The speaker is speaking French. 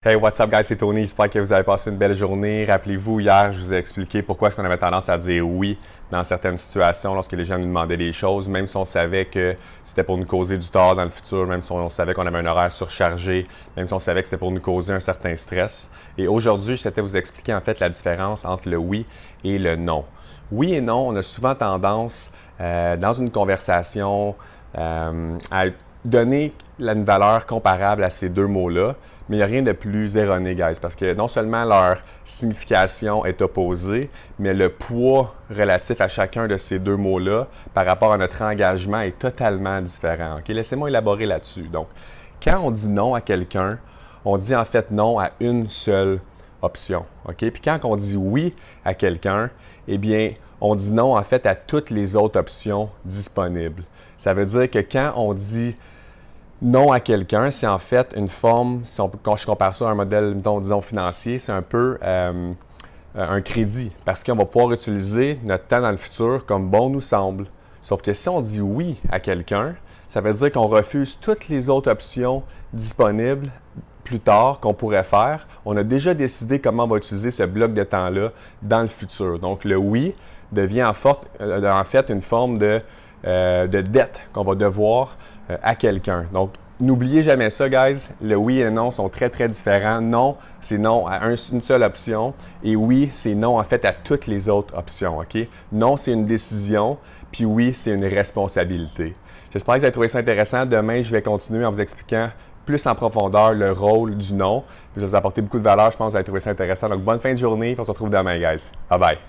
Hey, what's up guys, c'est Tony, j'espère que vous avez passé une belle journée. Rappelez-vous, hier, je vous ai expliqué pourquoi est-ce qu'on avait tendance à dire oui dans certaines situations lorsque les gens nous demandaient des choses, même si on savait que c'était pour nous causer du tort dans le futur, même si on savait qu'on avait un horaire surchargé, même si on savait que c'était pour nous causer un certain stress. Et aujourd'hui, je souhaitais vous expliquer en fait la différence entre le oui et le non. Oui et non, on a souvent tendance dans une conversation à donner une valeur comparable à ces deux mots-là, mais il n'y a rien de plus erroné, guys, parce que non seulement leur signification est opposée, mais le poids relatif à chacun de ces deux mots-là par rapport à notre engagement est totalement différent. Okay? Laissez-moi élaborer là-dessus. Donc, quand on dit non à quelqu'un, on dit en fait non à une seule option. Okay? Puis quand on dit oui à quelqu'un, eh bien, on dit non en fait à toutes les autres options disponibles. Ça veut dire que quand on dit non à quelqu'un, c'est en fait une forme, quand je compare ça à un modèle, disons, financier, c'est un peu un crédit, parce qu'on va pouvoir utiliser notre temps dans le futur comme bon nous semble. Sauf que si on dit oui à quelqu'un, ça veut dire qu'on refuse toutes les autres options disponibles plus tard qu'on pourrait faire. On a déjà décidé comment on va utiliser ce bloc de temps-là dans le futur. Donc, le oui devient en fait une forme de dette qu'on va devoir à quelqu'un. Donc, n'oubliez jamais ça, guys. Le oui et le non sont très, très différents. Non, c'est non à une seule option. Et oui, c'est non, en fait, à toutes les autres options. OK? Non, c'est une décision. Puis oui, c'est une responsabilité. J'espère que vous avez trouvé ça intéressant. Demain, je vais continuer en vous expliquant plus en profondeur le rôle du non. Je vais vous apporter beaucoup de valeur. Je pense que vous allez trouver ça intéressant. Donc, bonne fin de journée. On se retrouve demain, guys. Bye bye.